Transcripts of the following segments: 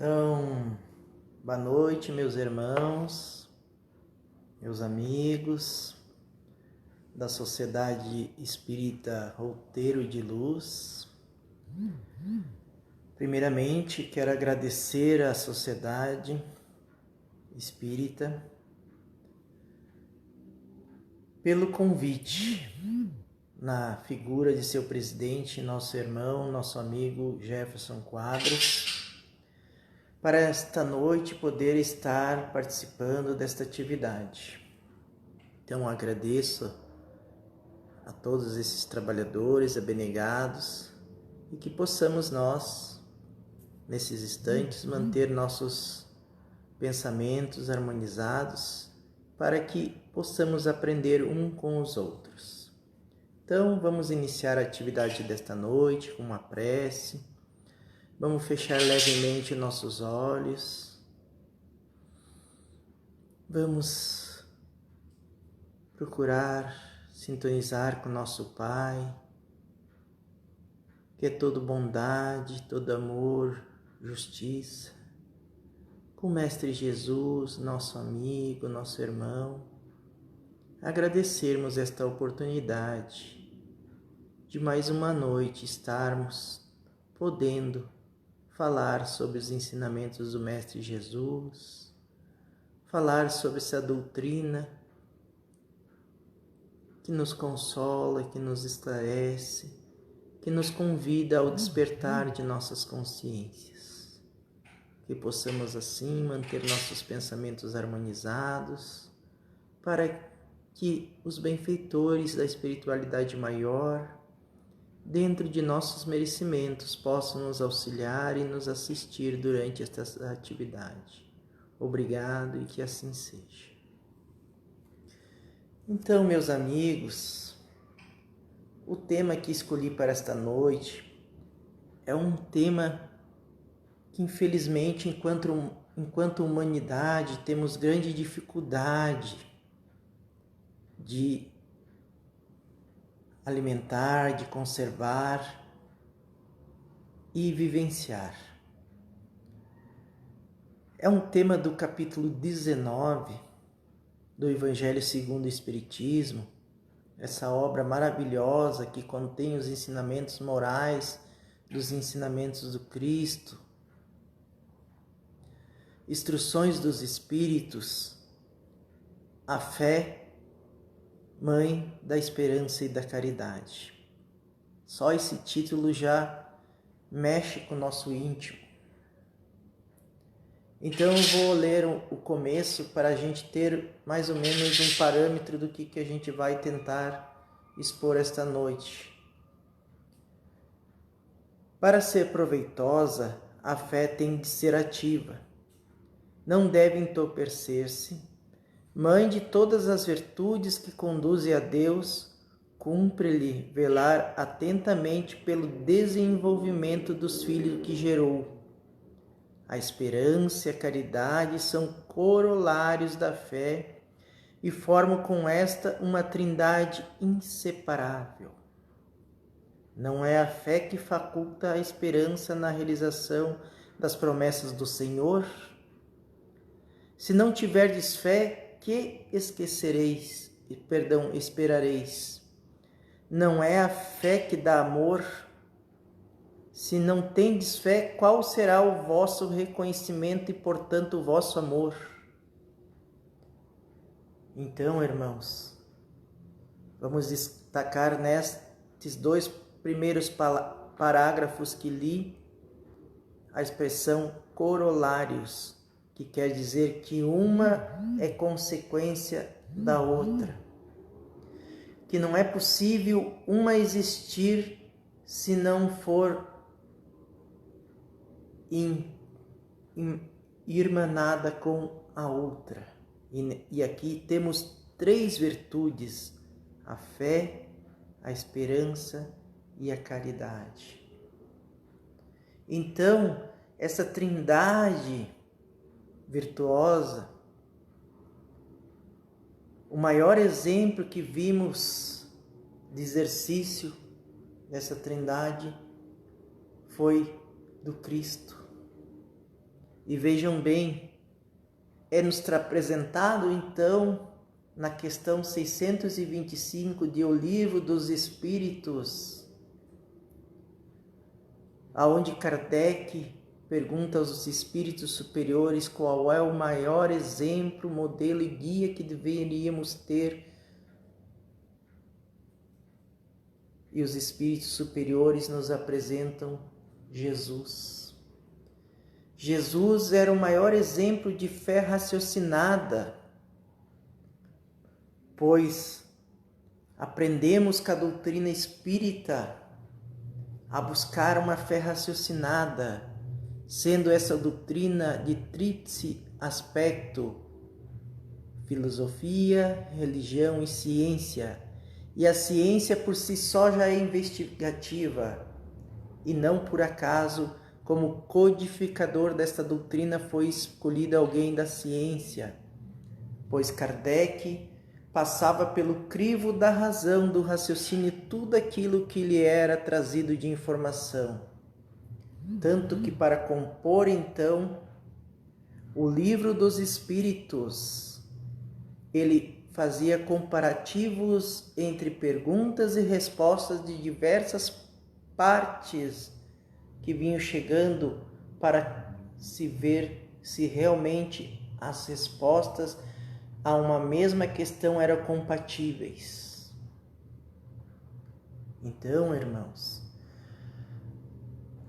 Então, boa noite, meus irmãos, meus amigos da Sociedade Espírita Roteiro de Luz. Primeiramente, quero agradecer à Sociedade Espírita pelo convite na figura de seu presidente, nosso irmão, nosso amigo Jefferson Quadros, para esta noite poder estar participando desta atividade. Então agradeço a todos esses trabalhadores abnegados e que possamos nós, nesses instantes, manter nossos pensamentos harmonizados para que possamos aprender um com os outros. Então vamos iniciar a atividade desta noite com uma prece. Vamos fechar levemente nossos olhos. Vamos procurar sintonizar com nosso Pai, que é todo bondade, todo amor, justiça. Com o Mestre Jesus, nosso amigo, nosso irmão. Agradecermos esta oportunidade de mais uma noite estarmos podendo falar sobre os ensinamentos do Mestre Jesus, falar sobre essa doutrina que nos consola, que nos esclarece, que nos convida ao despertar de nossas consciências. Que possamos assim manter nossos pensamentos harmonizados, para que os benfeitores da espiritualidade maior, dentro de nossos merecimentos, possam nos auxiliar e nos assistir durante esta atividade. Obrigado e que assim seja. Então, meus amigos, o tema que escolhi para esta noite é um tema que, infelizmente, enquanto humanidade, temos grande dificuldade de alimentar, de conservar e vivenciar. É um tema do capítulo 19 do Evangelho segundo o Espiritismo, essa obra maravilhosa que contém os ensinamentos morais dos ensinamentos do Cristo, instruções dos Espíritos, a fé, mãe da esperança e da caridade. Só esse título já mexe com o nosso íntimo. Então eu vou ler o começo para a gente ter mais ou menos um parâmetro do que a gente vai tentar expor esta noite. Para ser proveitosa, a fé tem de ser ativa. Não deve entorpecer-se. Mãe de todas as virtudes que conduzem a Deus, cumpre-lhe velar atentamente pelo desenvolvimento dos filhos que gerou. A esperança e a caridade são corolários da fé e formam com esta uma trindade inseparável. Não é a fé que faculta a esperança na realização das promessas do Senhor? Se não tiverdes fé, que esperareis? Não é a fé que dá amor? Se não tendes fé, qual será o vosso reconhecimento e, portanto, o vosso amor? Então, irmãos, vamos destacar nestes dois primeiros parágrafos que li a expressão corolários, que quer dizer que uma é consequência da outra. Que não é possível uma existir se não for irmanada com a outra. E aqui temos três virtudes: a fé, a esperança e a caridade. Então, essa trindade virtuosa, o maior exemplo que vimos de exercício dessa trindade foi do Cristo. E vejam bem, é-nos apresentado então na questão 625 de O Livro dos Espíritos, aonde Kardec pergunta aos espíritos superiores qual é o maior exemplo, modelo e guia que deveríamos ter. E os espíritos superiores nos apresentam Jesus. Jesus era o maior exemplo de fé raciocinada, pois aprendemos com a doutrina espírita a buscar uma fé raciocinada, sendo essa doutrina de tríplice aspecto: filosofia, religião e ciência. E a ciência por si só já é investigativa, e não por acaso, como codificador desta doutrina, foi escolhido alguém da ciência, pois Kardec passava pelo crivo da razão, do raciocínio, tudo aquilo que lhe era trazido de informação. Tanto que para compor, então, o Livro dos Espíritos, ele fazia comparativos entre perguntas e respostas de diversas partes que vinham chegando para se ver se realmente as respostas a uma mesma questão eram compatíveis. Então, irmãos,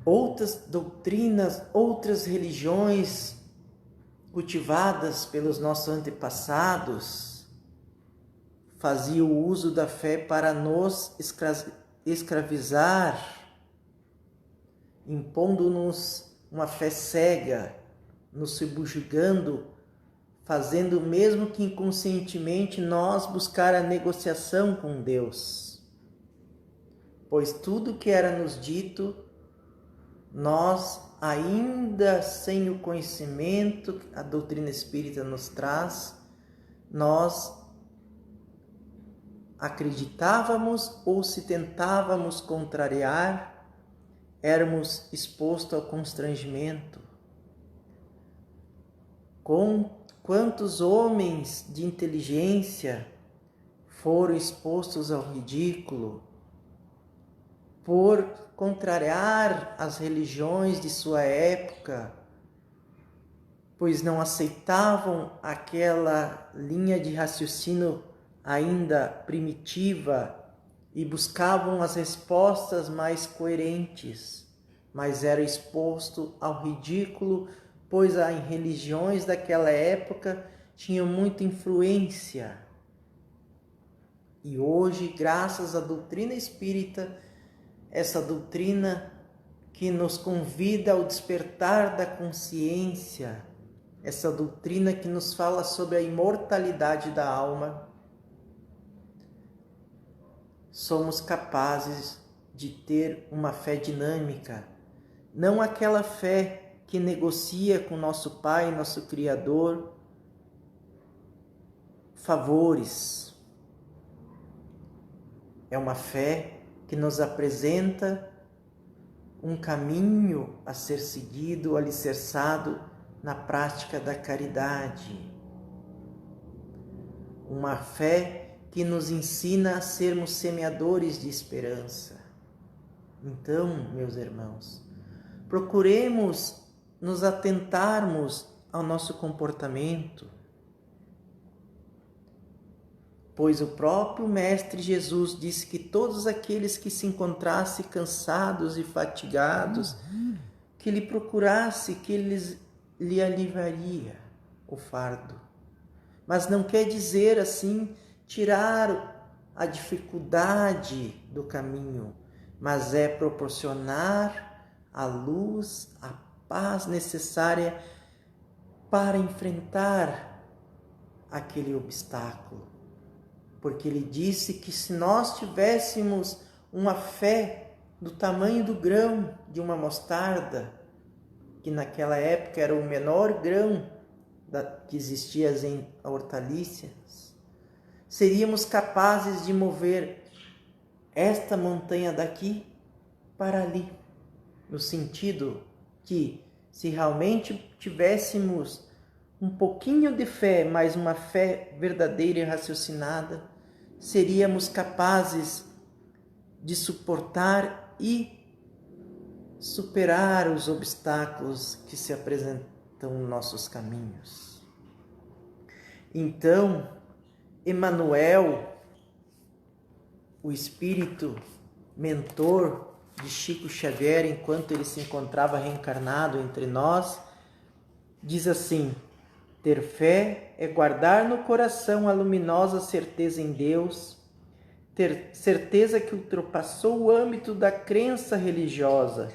outras doutrinas, outras religiões cultivadas pelos nossos antepassados faziam uso da fé para nos escravizar, impondo-nos uma fé cega, nos subjugando, fazendo mesmo que inconscientemente nós buscar a negociação com Deus. Pois tudo que era nos dito, nós, ainda sem o conhecimento que a doutrina espírita nos traz, nós acreditávamos, ou se tentávamos contrariar, éramos expostos ao constrangimento. Quantos homens de inteligência foram expostos ao ridículo por contrariar as religiões de sua época, pois não aceitavam aquela linha de raciocínio ainda primitiva e buscavam as respostas mais coerentes, mas era exposto ao ridículo, pois as religiões daquela época tinham muita influência. E hoje, graças à doutrina espírita, essa doutrina que nos convida ao despertar da consciência, essa doutrina que nos fala sobre a imortalidade da alma, somos capazes de ter uma fé dinâmica, não aquela fé que negocia com nosso Pai, nosso Criador, favores. É uma fé que nos apresenta um caminho a ser seguido, alicerçado na prática da caridade. Uma fé que nos ensina a sermos semeadores de esperança. Então, meus irmãos, procuremos nos atentarmos ao nosso comportamento, pois o próprio Mestre Jesus disse que todos aqueles que se encontrassem cansados e fatigados, que lhe procurasse, que lhe aliviaria o fardo. Mas não quer dizer assim tirar a dificuldade do caminho, mas é proporcionar a luz, a paz necessária para enfrentar aquele obstáculo. Porque ele disse que se nós tivéssemos uma fé do tamanho do grão de uma mostarda, que naquela época era o menor grão que existia em hortaliças, seríamos capazes de mover esta montanha daqui para ali, no sentido que Se realmente tivéssemos um pouquinho de fé, mas uma fé verdadeira e raciocinada, seríamos capazes de suportar e superar os obstáculos que se apresentam nos nossos caminhos. Então, Emmanuel, o espírito mentor de Chico Xavier, enquanto ele se encontrava reencarnado entre nós, diz assim: ter fé é guardar no coração a luminosa certeza em Deus, ter certeza que ultrapassou o âmbito da crença religiosa,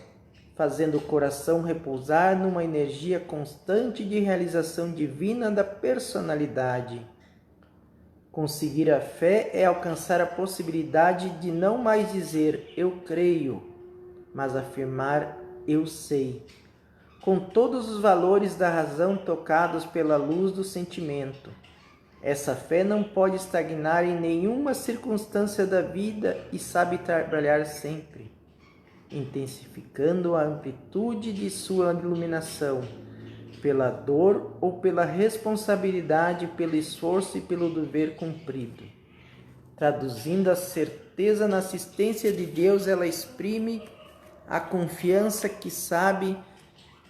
fazendo o coração repousar numa energia constante de realização divina da personalidade. Conseguir a fé é alcançar a possibilidade de não mais dizer eu creio, mas afirmar eu sei, com todos os valores da razão tocados pela luz do sentimento. Essa fé não pode estagnar em nenhuma circunstância da vida e sabe trabalhar sempre, intensificando a amplitude de sua iluminação, pela dor ou pela responsabilidade, pelo esforço e pelo dever cumprido. Traduzindo a certeza na assistência de Deus, ela exprime a confiança que sabe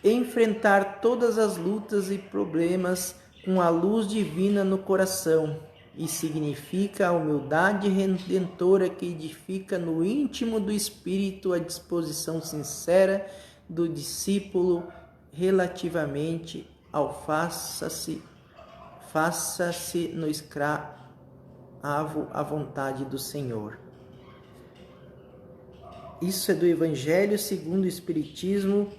enfrentar todas as lutas e problemas com a luz divina no coração, e significa a humildade redentora que edifica no íntimo do espírito a disposição sincera do discípulo relativamente ao faça-se no escravo à vontade do Senhor. Isso é do Evangelho segundo o Espiritismo,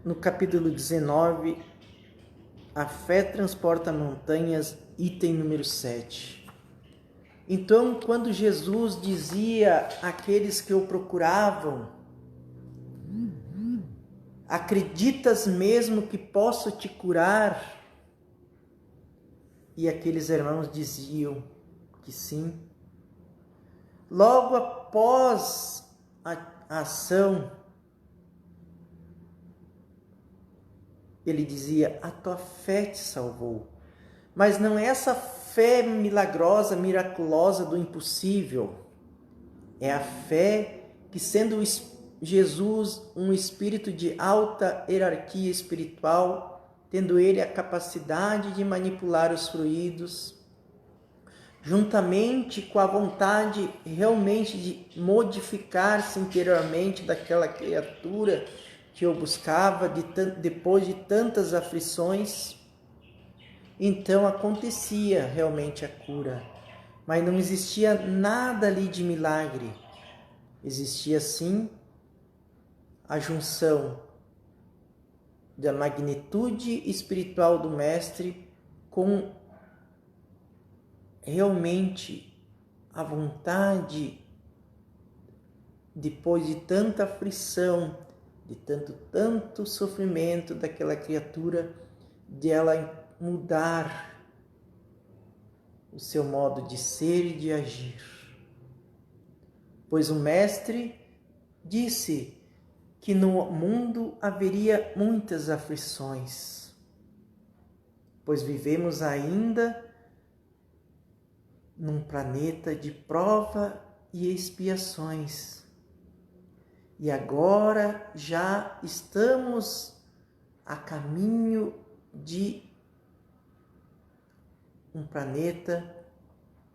no capítulo 19, a fé transporta montanhas, item número 7. Então, quando Jesus dizia àqueles que o procuravam: acreditas mesmo que posso te curar? E aqueles irmãos diziam que sim. Logo após a ação, ele dizia: a tua fé te salvou. Mas não é essa fé milagrosa, miraculosa do impossível. É a fé que, sendo Jesus um espírito de alta hierarquia espiritual, tendo ele a capacidade de manipular os fluidos, juntamente com a vontade realmente de modificar-se interiormente daquela criatura que o buscava depois de tantas aflições, então acontecia realmente a cura. Mas não existia nada ali de milagre. Existia sim a junção da magnitude espiritual do Mestre com realmente a vontade, depois de tanta aflição, de tanto sofrimento daquela criatura, de ela mudar o seu modo de ser e de agir. Pois o Mestre disse que no mundo haveria muitas aflições, pois vivemos ainda num planeta de prova e expiações. E agora já estamos a caminho de um planeta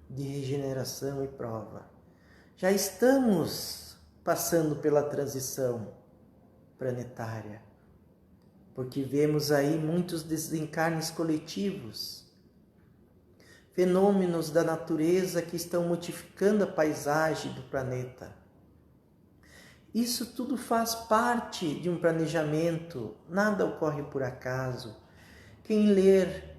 de regeneração e prova. Já estamos passando pela transição planetária, porque vemos aí muitos desencarnes coletivos, fenômenos da natureza que estão modificando a paisagem do planeta. Isso tudo faz parte de um planejamento, nada ocorre por acaso. Quem ler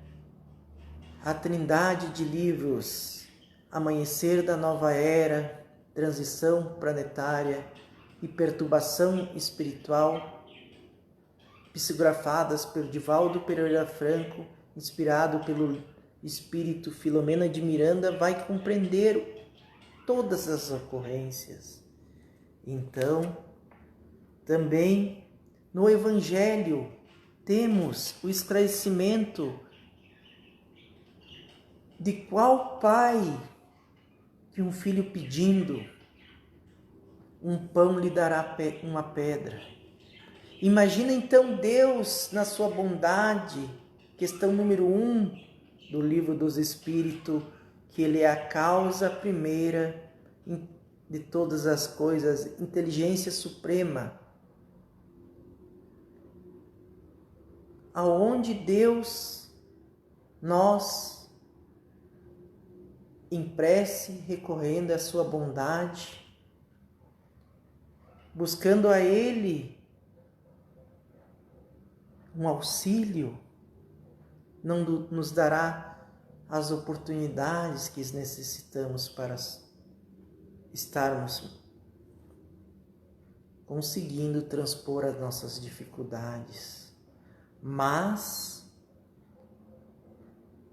a trindade de livros Amanhecer da Nova Era, Transição Planetária e Perturbação Espiritual, psicografadas por Divaldo Pereira Franco, inspirado pelo espírito Filomena de Miranda, vai compreender todas as ocorrências. Então, também No Evangelho, temos o esclarecimento de qual pai que um filho pedindo um pão lhe dará uma pedra. Imagina então Deus na sua bondade, questão número 1 do Livro dos Espíritos, que Ele é a causa primeira de todas as coisas, inteligência suprema. Aonde Deus, nós, em prece, recorrendo à sua bondade, buscando a Ele um auxílio, não nos dará as oportunidades que necessitamos para estarmos conseguindo transpor as nossas dificuldades. Mas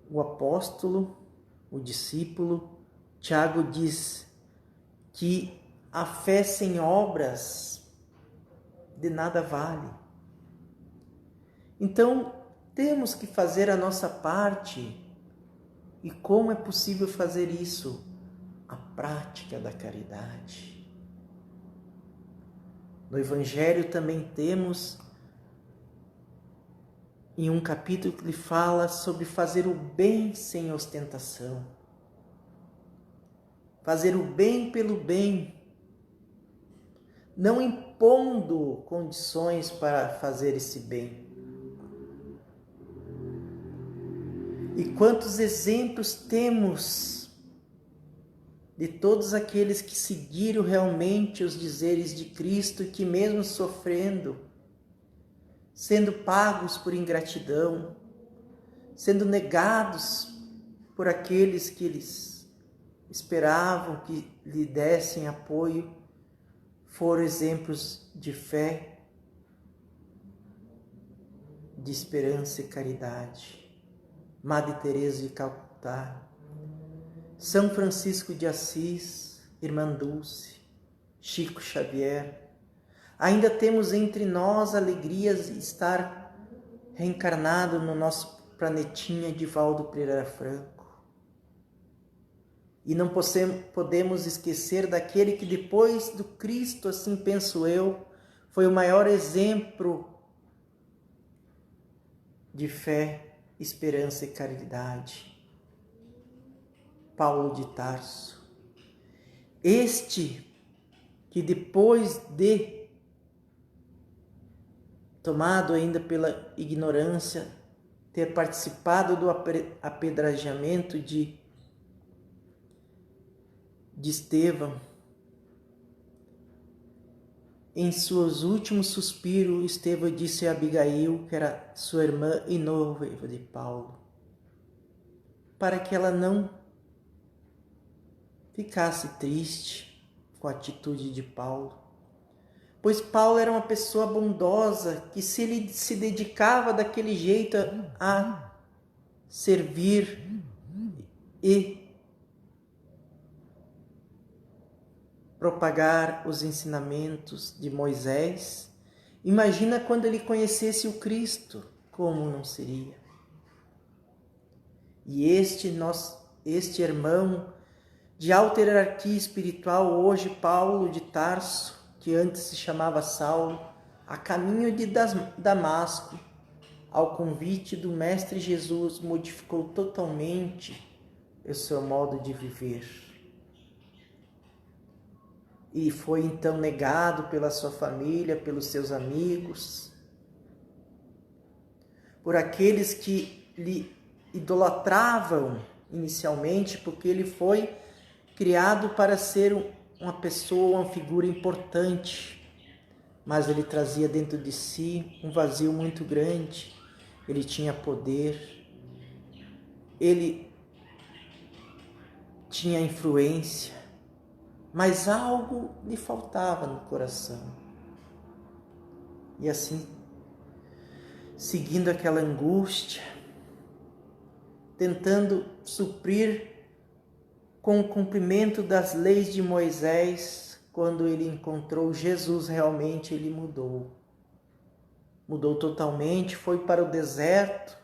o apóstolo, o discípulo, Tiago diz que a fé sem obras de nada vale. Então, temos que fazer a nossa parte. E como é possível fazer isso? A prática da caridade. No Evangelho também temos em um capítulo que ele fala sobre fazer o bem sem ostentação. Fazer o bem pelo bem, não impondo condições para fazer esse bem. E quantos exemplos temos de todos aqueles que seguiram realmente os dizeres de Cristo, que mesmo sofrendo, sendo pagos por ingratidão, sendo negados por aqueles que eles esperavam que lhe dessem apoio, foram exemplos de fé, de esperança e caridade. Madre Teresa de Calcutá, São Francisco de Assis, Irmã Dulce, Chico Xavier. Ainda temos entre nós alegrias de estar reencarnado no nosso planetinha de Valdo Pereira Franco. E não podemos esquecer daquele que depois do Cristo, assim penso eu, foi o maior exemplo de fé, esperança e caridade. Paulo de Tarso. Este que depois de tomado ainda pela ignorância, ter participado do apedrejamento de Estevão, em seus últimos suspiros, Estevão disse a Abigail, que era sua irmã e noiva de Paulo, para que ela não ficasse triste com a atitude de Paulo. Pois Paulo era uma pessoa bondosa, que se ele se dedicava daquele jeito a servir e propagar os ensinamentos de Moisés, imagina quando ele conhecesse o Cristo, como não seria? E este irmão de alta hierarquia espiritual, hoje Paulo de Tarso, que antes se chamava Saulo, a caminho de Damasco, ao convite do Mestre Jesus, modificou totalmente o seu modo de viver. E foi então negado pela sua família, pelos seus amigos, por aqueles que lhe idolatravam inicialmente, porque ele foi criado para ser uma pessoa, uma figura importante, mas ele trazia dentro de si um vazio muito grande. Ele tinha poder, ele tinha influência, mas algo lhe faltava no coração. E assim, seguindo aquela angústia, tentando suprir com o cumprimento das leis de Moisés, quando ele encontrou Jesus, realmente ele mudou. mudou totalmente, foi para o deserto.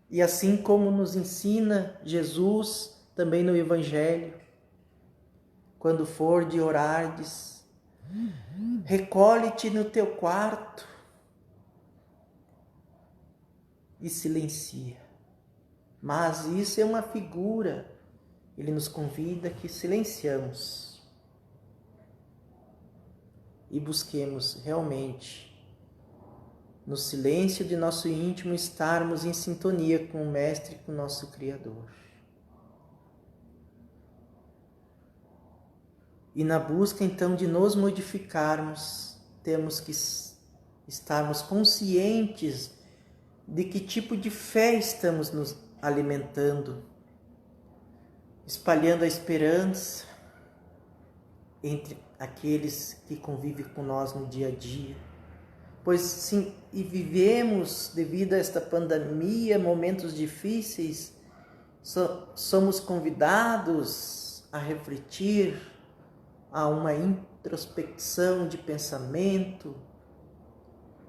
E assim como nos ensina Jesus também no Evangelho, quando for de orardes, recolhe-te no teu quarto e silencia. Mas isso é uma figura. Ele nos convida que silenciamos e busquemos realmente, no silêncio de nosso íntimo, estarmos em sintonia com o Mestre, com o nosso Criador. E na busca, então, de nos modificarmos, temos que estarmos conscientes de que tipo de fé estamos nos alimentando, espalhando a esperança entre aqueles que convivem com nós no dia a dia. Pois sim, e vivemos, devido a esta pandemia, momentos difíceis, somos convidados a refletir, a uma introspecção de pensamento,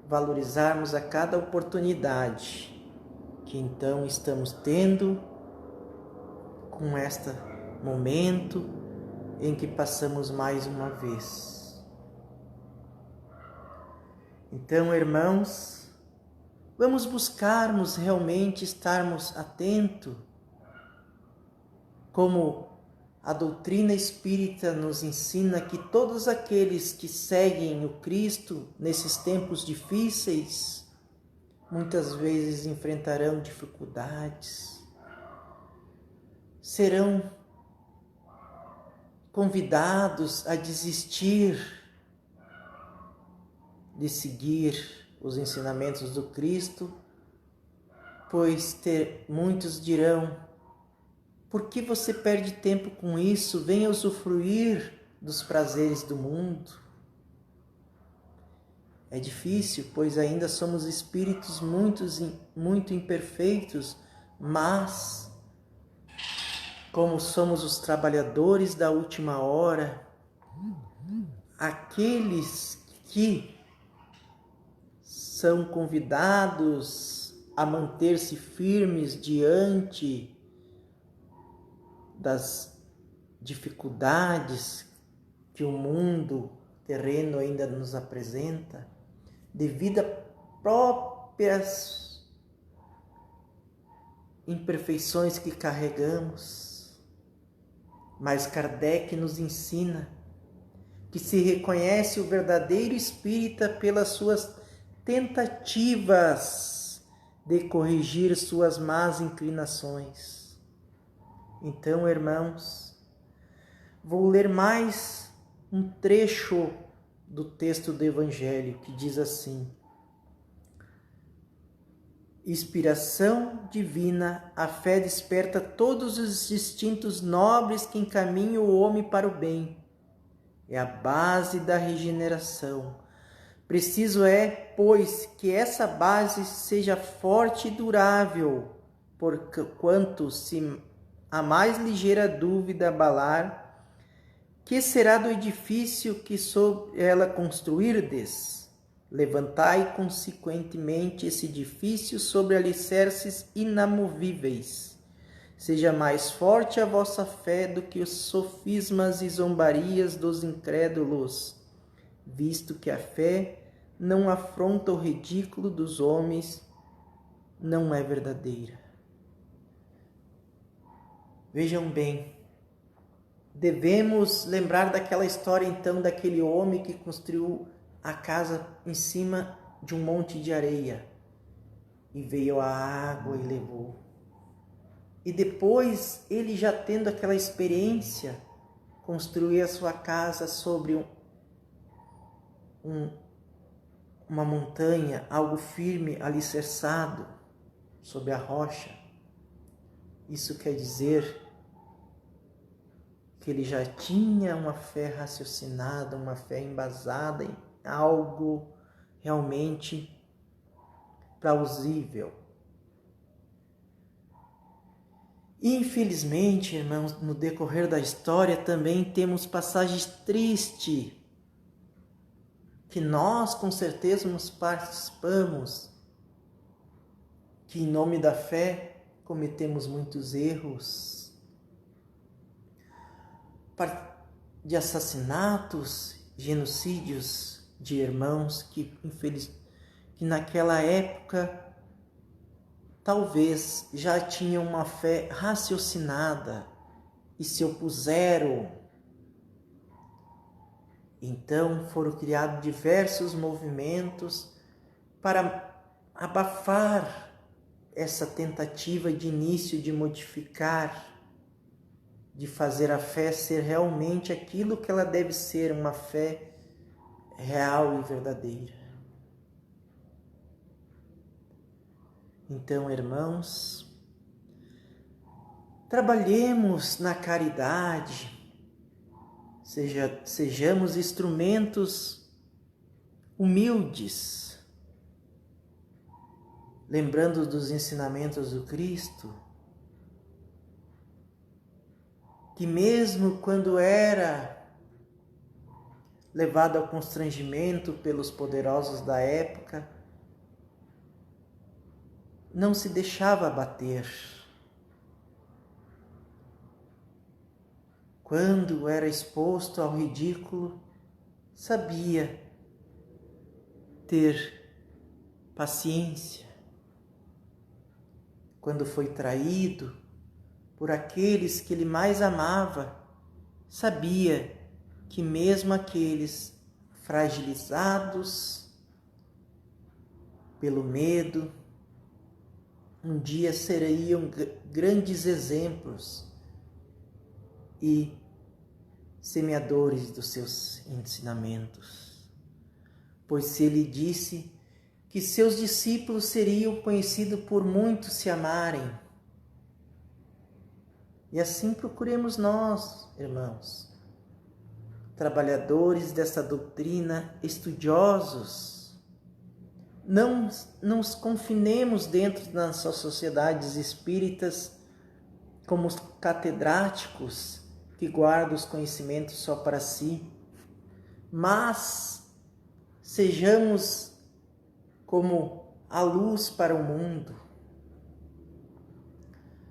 valorizarmos a cada oportunidade que então estamos tendo com este momento em que passamos mais uma vez. Então, irmãos, vamos buscarmos realmente estarmos atentos, como a doutrina espírita nos ensina que todos aqueles que seguem o Cristo nesses tempos difíceis, muitas vezes enfrentarão dificuldades, serão convidados a desistir de seguir os ensinamentos do Cristo, pois muitos dirão: por que você perde tempo com isso? Venha usufruir dos prazeres do mundo. É difícil, pois ainda somos espíritos muito imperfeitos, mas como somos os trabalhadores da última hora, aqueles que são convidados a manter-se firmes diante das dificuldades que o mundo terreno ainda nos apresenta, devido a próprias imperfeições que carregamos. Mas Kardec nos ensina que se reconhece o verdadeiro espírita pelas suas tentativas de corrigir suas más inclinações. Então, irmãos, vou ler mais um trecho do texto do Evangelho que diz assim: inspiração divina, a fé desperta todos os instintos nobres que encaminham o homem para o bem. É a base da regeneração. Preciso é, pois, que essa base seja forte e durável, porquanto se a mais ligeira dúvida abalar, que será do edifício que sobre ela construirdes? Levantai consequentemente esse edifício sobre alicerces inamovíveis. Seja mais forte a vossa fé do que os sofismas e zombarias dos incrédulos, visto que a fé não afronta o ridículo dos homens, não é verdadeira. Vejam bem, devemos lembrar daquela história então daquele homem que construiu a casa em cima de um monte de areia e veio a água e levou. E depois, ele já tendo aquela experiência, construiu a sua casa sobre uma montanha, algo firme, alicerçado sobre a rocha. Isso quer dizer que ele já tinha uma fé raciocinada, uma fé embasada em algo realmente plausível. Infelizmente, irmãos, no decorrer da história também temos passagens tristes que nós com certeza nos participamos, que em nome da fé cometemos muitos erros, de assassinatos, genocídios de irmãos que naquela época talvez já tinham uma fé raciocinada e se opuseram. Então foram criados diversos movimentos para abafar essa tentativa de início de modificar, de fazer a fé ser realmente aquilo que ela deve ser, uma fé real e verdadeira. Então, irmãos, trabalhemos na caridade, sejamos instrumentos humildes, lembrando dos ensinamentos do Cristo, que mesmo quando era levado ao constrangimento pelos poderosos da época, não se deixava abater. Quando era exposto ao ridículo, sabia ter paciência. Quando foi traído por aqueles que ele mais amava, sabia que mesmo aqueles fragilizados pelo medo, um dia seriam grandes exemplos e semeadores dos seus ensinamentos. Pois se ele disse que seus discípulos seriam conhecidos por muitos se amarem, e assim procuremos nós, irmãos, trabalhadores dessa doutrina, estudiosos, não nos confinemos dentro das sociedades espíritas como os catedráticos que guardam os conhecimentos só para si, mas sejamos como a luz para o mundo.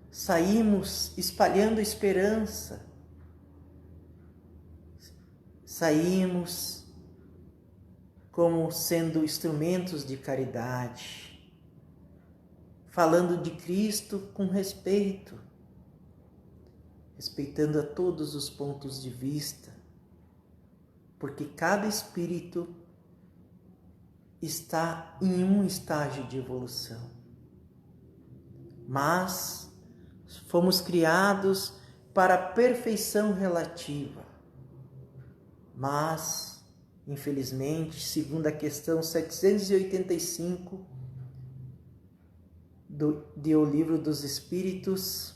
Saímos espalhando esperança, saímos como sendo instrumentos de caridade, falando de Cristo com respeito, respeitando a todos os pontos de vista, porque cada espírito está em um estágio de evolução. Mas fomos criados para a perfeição relativa. Mas infelizmente, segundo a questão 785 do O Livro dos Espíritos,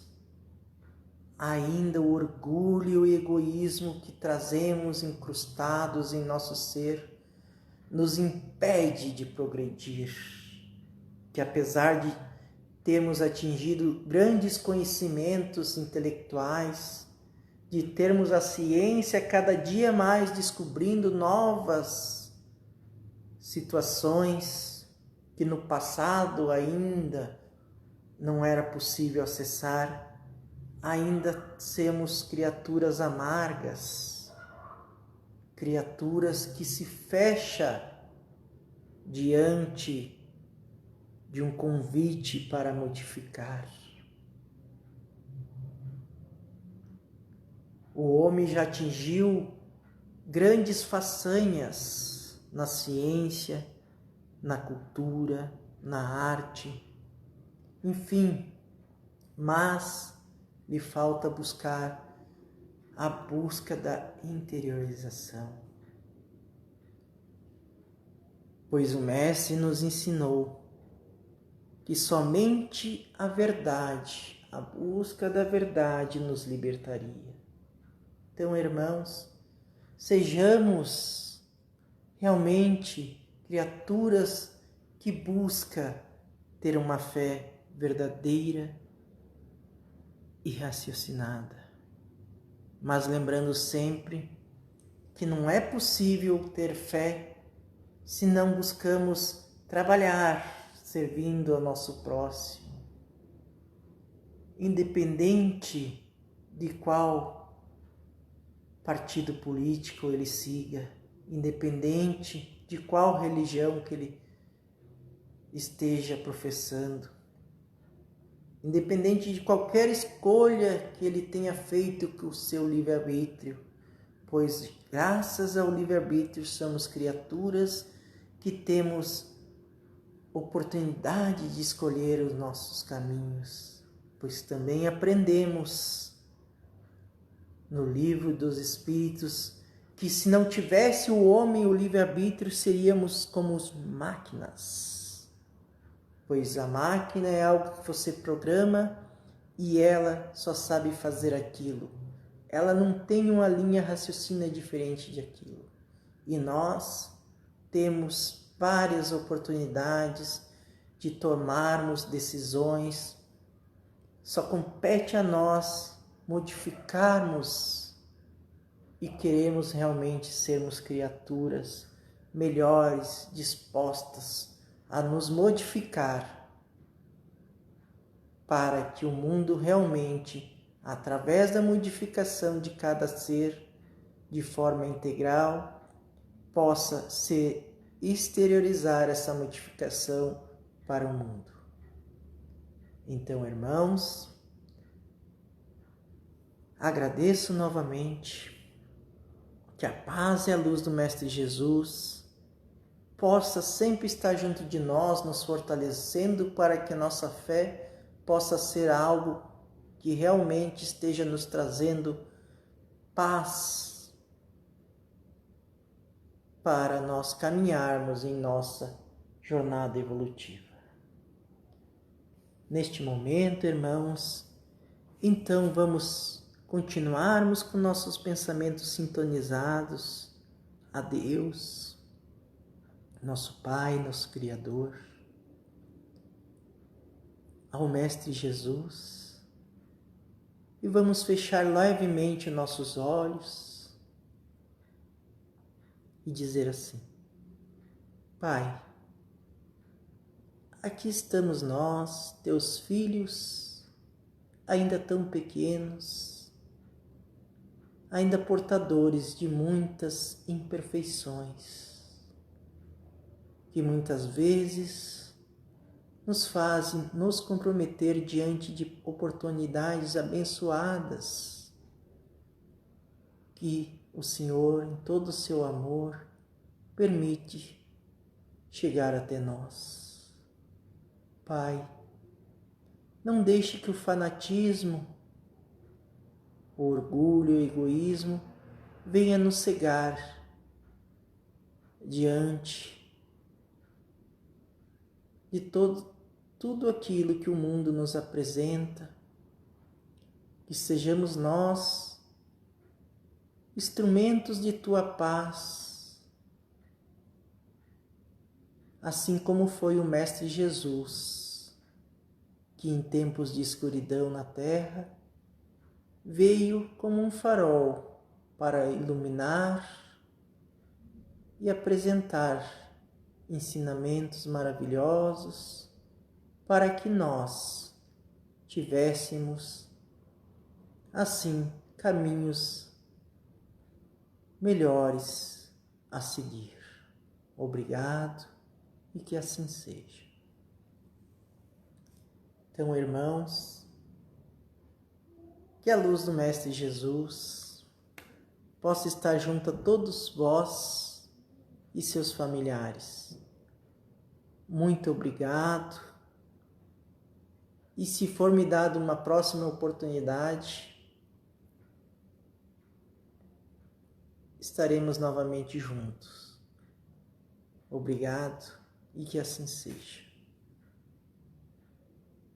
ainda o orgulho e o egoísmo que trazemos incrustados em nosso ser nos impede de progredir, que apesar de termos atingido grandes conhecimentos intelectuais, de termos a ciência cada dia mais descobrindo novas situações que no passado ainda não era possível acessar, ainda somos criaturas amargas, criaturas que se fecham diante de um convite para modificar. O homem já atingiu grandes façanhas na ciência, na cultura, na arte, enfim, mas lhe falta buscar a busca da interiorização. Pois o Mestre nos ensinou que somente a verdade, a busca da verdade nos libertaria. Então, irmãos, sejamos realmente criaturas que buscam ter uma fé verdadeira e raciocinada. Mas lembrando sempre que não é possível ter fé se não buscamos trabalhar servindo ao nosso próximo, independente de qual partido político ele siga, independente de qual religião que ele esteja professando, independente de qualquer escolha que ele tenha feito com o seu livre-arbítrio, pois graças ao livre-arbítrio somos criaturas que temos oportunidade de escolher os nossos caminhos, pois também aprendemos no livro dos Espíritos que se não tivesse o homem o livre-arbítrio, seríamos como as máquinas, pois a máquina é algo que você programa e ela só sabe fazer aquilo. Ela não tem uma linha raciocínio diferente de aquilo. E nós temos várias oportunidades de tomarmos decisões. Só compete a nós modificarmos e queremos realmente sermos criaturas melhores, dispostas a nos modificar para que o mundo realmente, através da modificação de cada ser de forma integral, possa se exteriorizar essa modificação para o mundo. Então, irmãos, agradeço novamente que a paz e a luz do Mestre Jesus possa sempre estar junto de nós, nos fortalecendo para que a nossa fé possa ser algo que realmente esteja nos trazendo paz para nós caminharmos em nossa jornada evolutiva. Neste momento, irmãos, então vamos continuarmos com nossos pensamentos sintonizados a Deus, nosso Pai, nosso Criador, ao Mestre Jesus, e vamos fechar levemente nossos olhos e dizer assim: Pai, aqui estamos nós, teus filhos, ainda tão pequenos, ainda portadores de muitas imperfeições, que muitas vezes nos fazem nos comprometer diante de oportunidades abençoadas que o Senhor, em todo o seu amor, permite chegar até nós. Pai, não deixe que o fanatismo, o orgulho e o egoísmo venha nos cegar diante de tudo aquilo que o mundo nos apresenta, que sejamos nós instrumentos de tua paz, assim como foi o Mestre Jesus, que em tempos de escuridão na terra veio como um farol para iluminar e apresentar ensinamentos maravilhosos para que nós tivéssemos, assim, caminhos melhores a seguir. Obrigado e que assim seja. Então, irmãos, que a luz do Mestre Jesus possa estar junto a todos vós e seus familiares. Muito obrigado. E se for me dado uma próxima oportunidade, estaremos novamente juntos. Obrigado e que assim seja.